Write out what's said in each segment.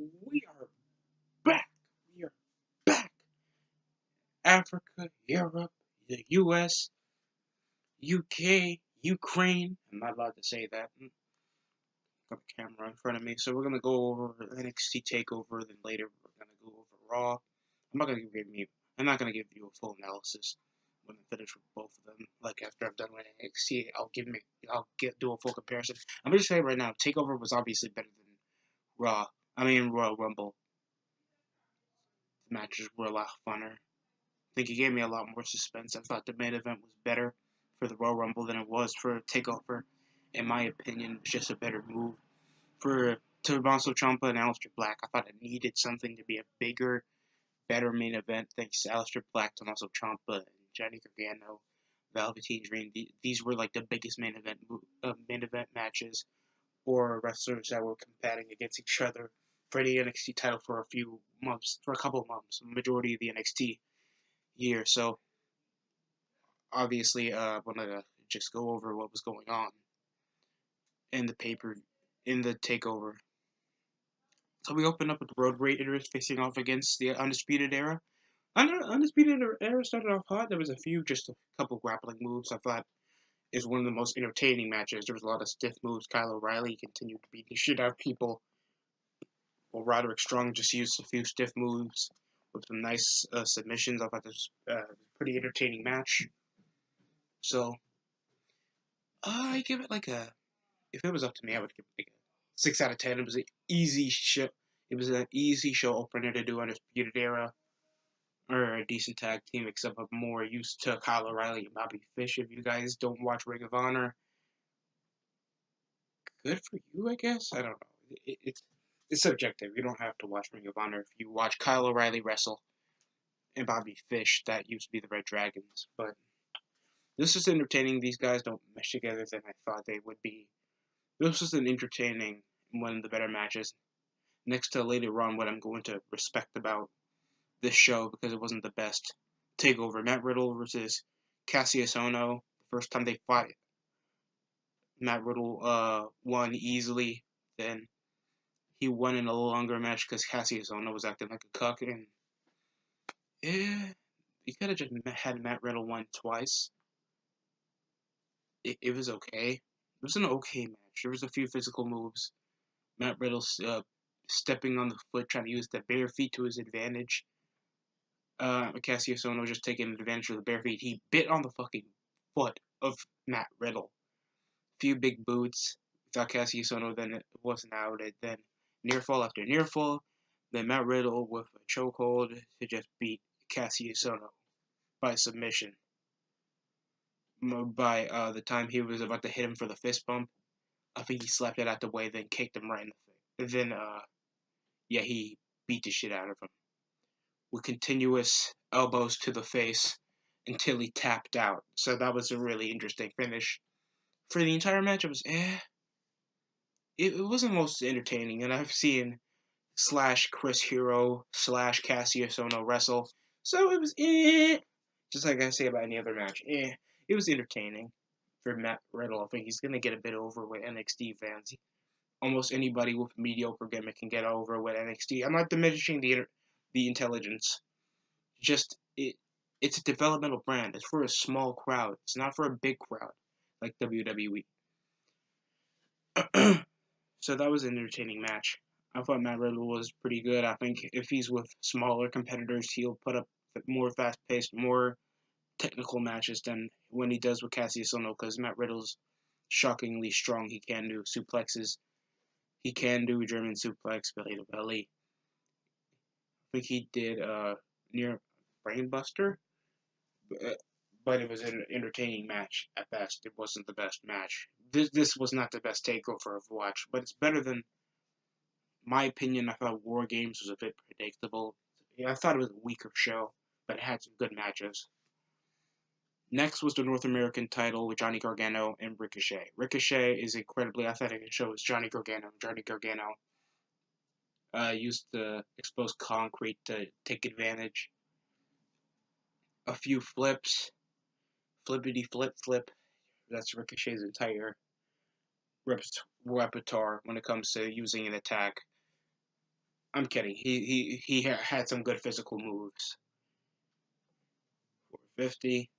We are back. We are back. Africa, Europe, the US, UK, Ukraine. I'm not allowed to say that. Got the camera in front of me. So we're gonna go over NXT Takeover. Then later we're gonna go over Raw. I'm not gonna give you a full analysis when I finish with both of them. Like after I've done with NXT, do a full comparison. I'm gonna say right now, Takeover was obviously better than Raw. Royal Rumble. The matches were a lot funner. I think it gave me a lot more suspense. I thought the main event was better for the Royal Rumble than it was for Takeover. In my opinion, it was just a better move. For Tommaso Ciampa and Alistair Black, I thought it needed something to be a bigger, better main event. Thanks to Alistair Black, Tommaso Ciampa, and Johnny Gargano, Velveteen Dream. These were like the biggest main event matches, or wrestlers that were competing against each other for the NXT title for a couple of months, majority of the NXT year. So obviously, I wanted to just go over what was going on in the takeover. So we opened up with the Road Raiders facing off against the Undisputed Era. Undisputed Era started off hot. There was a couple grappling moves I thought is one of the most entertaining matches. There was a lot of stiff moves. Kyle O'Reilly continued to beat the shit out of people. Well, Roderick Strong just used a few stiff moves with some nice submissions. I thought this was a pretty entertaining match. So, I give it if it was up to me, I would give it like a 6 out of 10. It was an easy show. It was an easy show opener to do Undisputed Era, or a decent tag team, except I'm more used to Kyle O'Reilly and Bobby Fish. If you guys don't watch Ring of Honor, good for you, I guess. I don't know. It's subjective. You don't have to watch Ring of Honor. If you watch Kyle O'Reilly wrestle and Bobby Fish, that used to be the Red Dragons. But this is entertaining. These guys don't mesh together than I thought they would be. This was an entertaining, one of the better matches. Next to later on, what I'm going to respect about this show, because it wasn't the best takeover. Matt Riddle versus Kassius Ohno. The first time they fought, Matt Riddle won easily. Then he won in a longer match because Cassius Ohno was acting like a cuck, and he could have just had Matt Riddle win twice. It was okay. It was an okay match. There was a few physical moves. Matt Riddle stepping on the foot, trying to use the bare feet to his advantage. Cassius Ohno just taking advantage of the bare feet. He bit on the fucking foot of Matt Riddle. Few big boots. Without Cassius Ohno, then it wasn't out. Then near fall after near fall. Then Matt Riddle with a chokehold to just beat Cassius Ohno by submission. By the time he was about to hit him for the fist bump, I think he slapped it out the way, then kicked him right in the face. Then, he beat the shit out of him with continuous elbows to the face until he tapped out. So that was a really interesting finish. For the entire match, it was It wasn't most entertaining, and I've seen / Chris Hero / Cassius Ohno wrestle, so it was just like I say about any other match. It was entertaining for Matt Riddle. I think he's gonna get a bit over with NXT fans. Almost anybody with a mediocre gimmick can get over with NXT. I'm not diminishing the intelligence. Just it's a developmental brand. It's for a small crowd. It's not for a big crowd like WWE. So that was an entertaining match. I thought Matt Riddle was pretty good. I think if he's with smaller competitors, he'll put up more fast-paced, more technical matches than when he does with Cassius Ohno, because Matt Riddle's shockingly strong. He can do suplexes. He can do German suplex, belly to belly. I think he did near Brainbuster, but it was an entertaining match at best. It wasn't the best match. This was not the best takeover I've watched, but it's better than. My opinion, I thought War Games was a bit predictable. I thought it was a weaker show, but it had some good matches. Next was the North American title with Johnny Gargano and Ricochet. Ricochet is incredibly athletic and shows Johnny Gargano. Johnny Gargano used the exposed concrete to take advantage. A few flips, flippity flip. That's Ricochet's entire repertoire when it comes to using an attack. I'm kidding. He had some good physical moves. 450.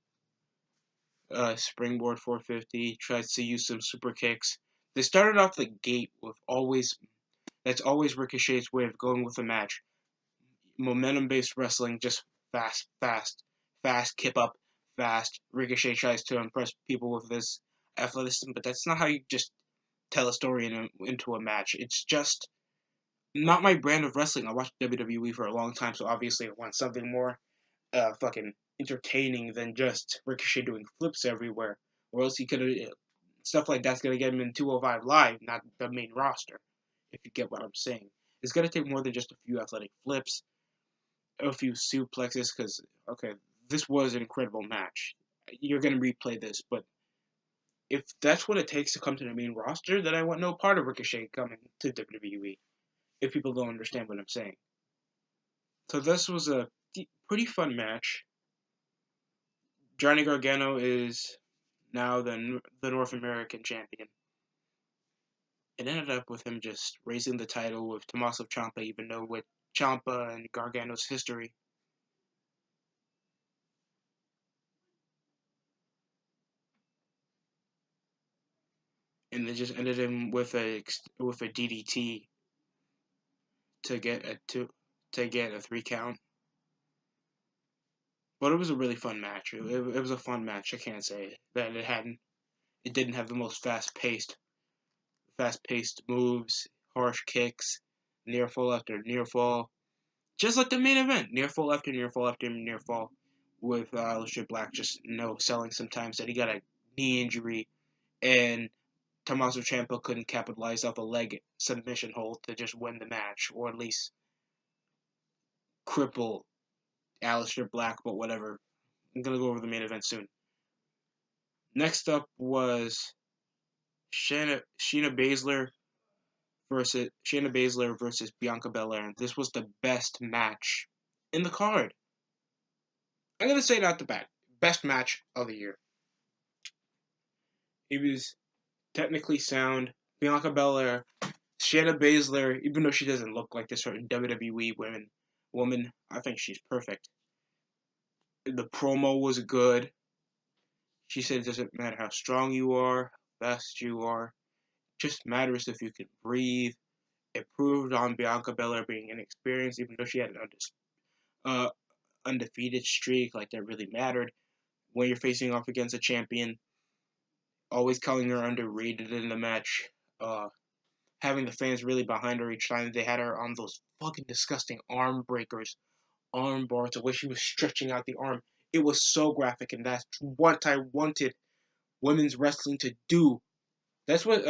Springboard 450. Tries to use some super kicks. They started off the gate with always. That's always Ricochet's way of going with the match. Momentum-based wrestling, just fast, kip up, fast. Ricochet tries to impress people with his athleticism, but that's not how you just tell a story into a match. It's just not my brand of wrestling. I watched WWE for a long time, so obviously I want something more fucking entertaining than just Ricochet doing flips everywhere. Or else he could have stuff like that's gonna get him in 205 Live, not the main roster. If you get what I'm saying, it's gonna take more than just a few athletic flips, a few suplexes. Because okay, this was an incredible match. You're gonna replay this, but if that's what it takes to come to the main roster, then I want no part of Ricochet coming to WWE. If people don't understand what I'm saying, so this was a pretty fun match. Johnny Gargano is now the North American champion. It ended up with him just raising the title with Tommaso Ciampa, even though with Ciampa and Gargano's history. And they just ended him with a DDT to get a 3 count. But it was a really fun match. It was a fun match. I can't say that it didn't have the most fast paced moves, harsh kicks, near fall after near fall. Just like the main event, near fall after near fall after near fall, with Alistair Black just selling sometimes that he got a knee injury, and Tommaso Ciampa couldn't capitalize off a leg submission hold to just win the match, or at least cripple Alistair Black. But whatever, I'm gonna go over the main event soon. Next up was Shayna Baszler versus Bianca Belair. This was the best match in the card. I'm gonna say it out the back. Best match of the year. It was technically sound. Bianca Belair, Shayna Baszler, even though she doesn't look like this certain WWE woman, I think she's perfect. The promo was good. She said it doesn't matter how strong you are, fast you are, it just matters if you can breathe. It proved on Bianca Belair being inexperienced, even though she had an uh, undefeated streak, like that really mattered. When you're facing off against a champion, always calling her underrated in the match, having the fans really behind her each time they had her on those fucking disgusting arm breakers, arm bars, the way she was stretching out the arm. It was so graphic, and that's what I wanted women's wrestling to do. That's what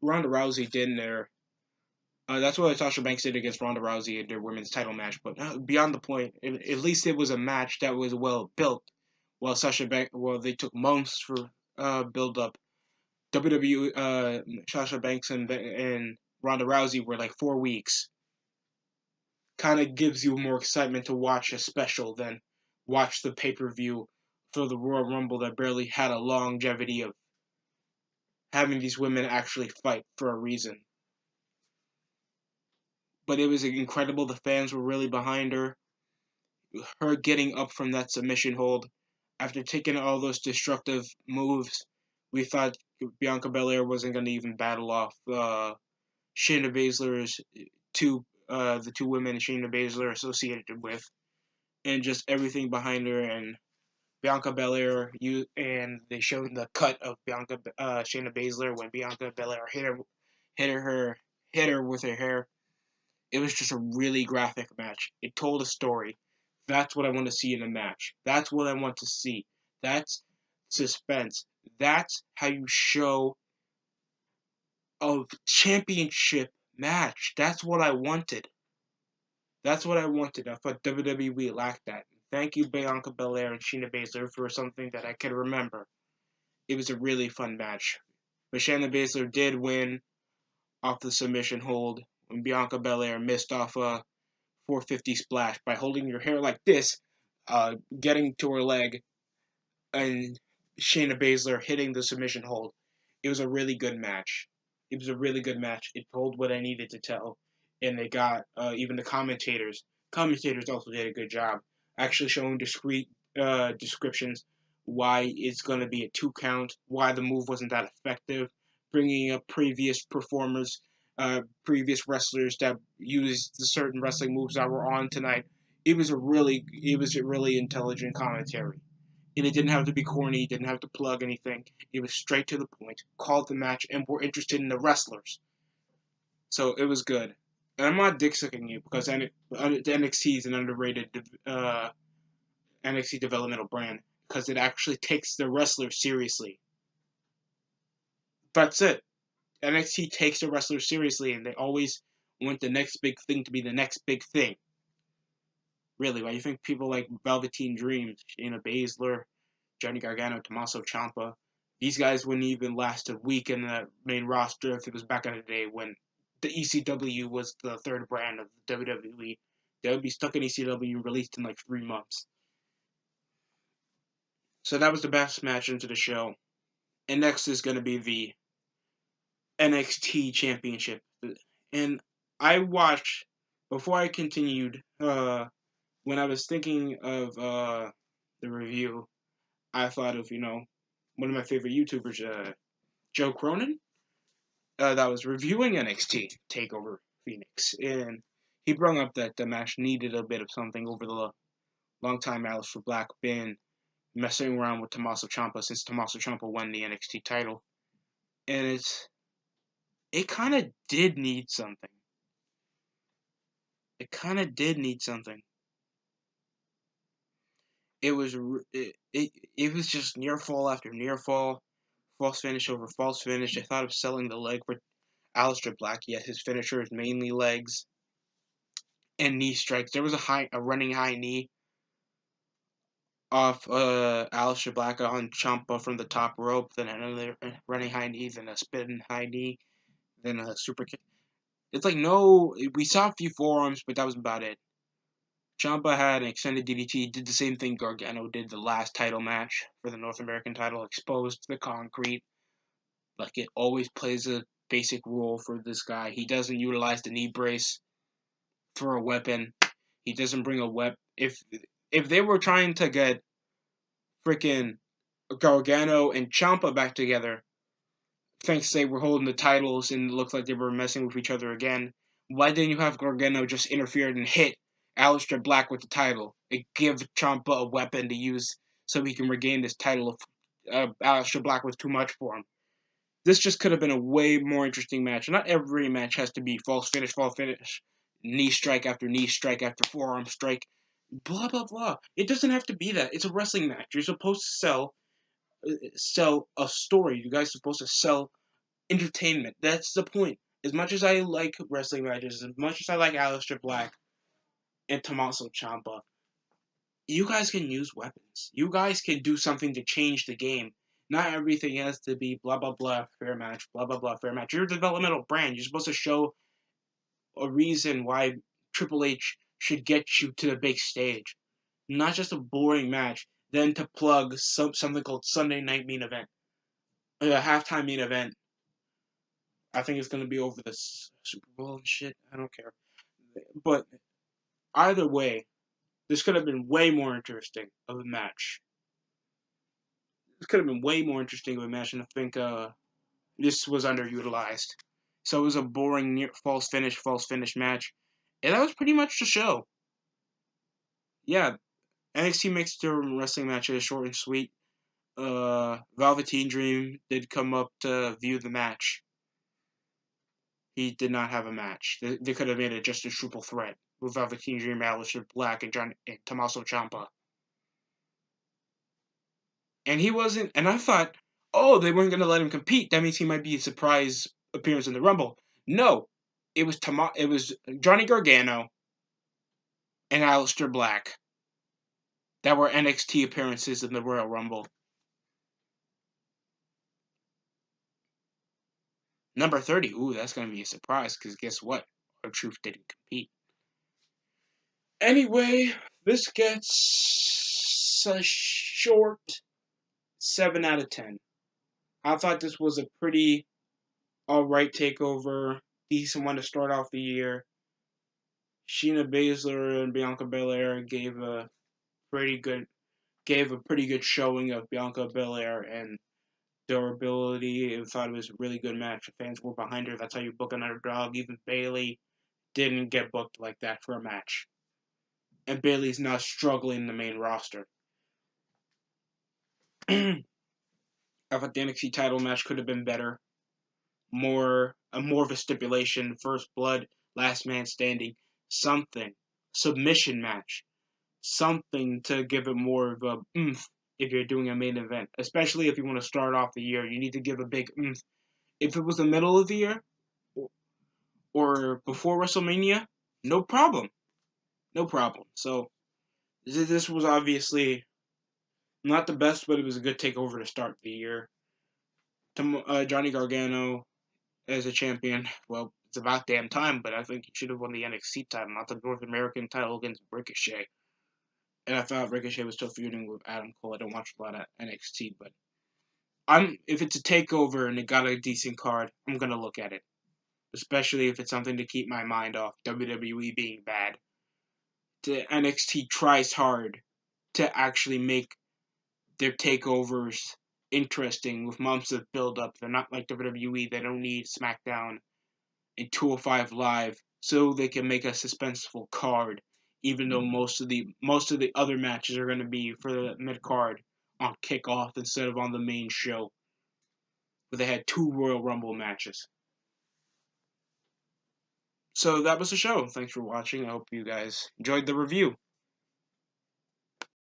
Ronda Rousey did in their. That's what Sasha Banks did against Ronda Rousey in their women's title match. But beyond the point, at least it was a match that was well built. While they took months for build up. WWE, Sasha Banks and Ronda Rousey were like 4 weeks. Kind of gives you more excitement to watch a special than watch the pay per view for the Royal Rumble that barely had a longevity of having these women actually fight for a reason. But it was incredible. The fans were really behind her. Her getting up from that submission hold after taking all those destructive moves, we thought Bianca Belair wasn't going to even battle off Shayna Baszler's the two women Shayna Baszler associated with, and just everything behind her and Bianca Belair. And they showed the cut of Shayna Baszler when Bianca Belair hit her with her hair. It was just a really graphic match. It told a story. That's what I want to see in a match. That's what I want to see. That's suspense. That's how you show a championship match. That's what I wanted. That's what I wanted. I thought WWE lacked that. Thank you, Bianca Belair and Shayna Baszler, for something that I can remember. It was a really fun match. But Shayna Baszler did win off the submission hold when Bianca Belair missed off a 450 splash by holding your hair like this, getting to her leg, and Shayna Baszler hitting the submission hold. It was a really good match. It was a really good match. It told what I needed to tell. and they got even the commentators. Commentators also did a good job, actually showing discrete descriptions why it's going to be a 2 count, why the move wasn't that effective, bringing up previous performers, previous wrestlers that used the certain wrestling moves that were on tonight. It was a really intelligent commentary, and it didn't have to be corny. It didn't have to plug anything. It was straight to the point. Called the match, and we're interested in the wrestlers. So it was good. And I'm not dick sucking you because NXT is an underrated NXT developmental brand because it actually takes the wrestlers seriously. That's it. NXT takes the wrestlers seriously, and they always want the next big thing to be the next big thing. Really, why you think people like Velveteen Dream, Shayna Baszler, Johnny Gargano, Tommaso Ciampa, these guys wouldn't even last a week in the main roster if it was back in the day when the ECW was the third brand of the WWE. They would be stuck in ECW released in like 3 months. So that was the best match into the show. And next is going to be the NXT Championship. And I watched, before I continued, when I was thinking of the review, I thought of, one of my favorite YouTubers, Joe Cronin, that was reviewing NXT Takeover Phoenix. And he brought up that the match needed a bit of something over the long time Alistair Black been messing around with Tommaso Ciampa since Tommaso Ciampa won the NXT title. And it kind of did need something. It kind of did need something. It was just near fall after near fall, false finish over false finish. I thought of selling the leg for Alistair Black, yet his finisher is mainly legs and knee strikes. There was a running high knee off Alistair Black on Ciampa from the top rope, then another running high knee, then a spinning high knee, then a super kick. It's like, no, we saw a few forearms, but that was about it. Ciampa had an extended DDT, did the same thing Gargano did the last title match for the North American title, exposed the concrete. Like, it always plays a basic rule for this guy. He doesn't utilize the knee brace for a weapon. He doesn't bring a weapon. If they were trying to get freaking Gargano and Ciampa back together, thanks they were holding the titles and it looked like they were messing with each other again, why didn't you have Gargano just interfere and hit Alistair Black with the title and give Ciampa a weapon to use so he can regain this title if Alistair Black was too much for him? This just could have been a way more interesting match. Not every match has to be false finish, knee strike after forearm strike, blah, blah, blah. It doesn't have to be that. It's a wrestling match. You're supposed to sell a story. You guys are supposed to sell entertainment. That's the point. As much as I like wrestling matches, as much as I like Alistair Black and Tommaso Ciampa, you guys can use weapons. You guys can do something to change the game. Not everything has to be blah, blah, blah, fair match, blah, blah, blah, fair match. You're a developmental brand. You're supposed to show a reason why Triple H should get you to the big stage. Not just a boring match, then to plug something called Sunday Night Main Event. A halftime main event. I think it's going to be over the Super Bowl and shit. I don't care. But either way, this could have been way more interesting of a match. This could have been way more interesting of a match, and I think this was underutilized. So it was a boring false finish match. And that was pretty much the show. Yeah, NXT makes their wrestling matches short and sweet. Velveteen Dream did come up to view the match. He did not have a match. They could have made it just a triple threat with Velveteen Dream, Alistair Black, and Tommaso Ciampa. And he wasn't. And I thought, oh, they weren't going to let him compete. That means he might be a surprise appearance in the Rumble. No, it was Johnny Gargano and Alistair Black that were NXT appearances in the Royal Rumble. Number 30, ooh, that's going to be a surprise, because guess what? R-Truth didn't compete. Anyway, this gets a short 7 out of 10. I thought this was a pretty alright takeover, decent one to start off the year. Shayna Baszler and Bianca Belair gave a pretty good showing of Bianca Belair and durability. I thought it was a really good match. The fans were behind her. That's how you book an underdog. Even Bayley didn't get booked like that for a match. And Bayley's not struggling in the main roster. I thought the NXT title match could have been better. More of a stipulation, first blood, last man standing, something. Submission match. Something to give it more of a oomph if you're doing a main event. Especially if you want to start off the year. You need to give a big oomph. If it was the middle of the year or before WrestleMania, no problem. No problem. So this was obviously not the best, but it was a good takeover to start the year. Johnny Gargano as a champion. Well, it's about damn time, but I think he should have won the NXT title, not the North American title against Ricochet. And I thought Ricochet was still feuding with Adam Cole. I don't watch a lot of NXT, but if it's a takeover and it got a decent card, I'm gonna look at it. Especially if it's something to keep my mind off WWE being bad. The NXT tries hard to actually make their takeovers interesting with months of build up. They're not like WWE. They don't need SmackDown and 205 Live so they can make a suspenseful card, even though most of the other matches are going to be for the mid card on kickoff instead of on the main show, where they had 2 Royal Rumble matches. So that was the show. Thanks for watching. I hope you guys enjoyed the review.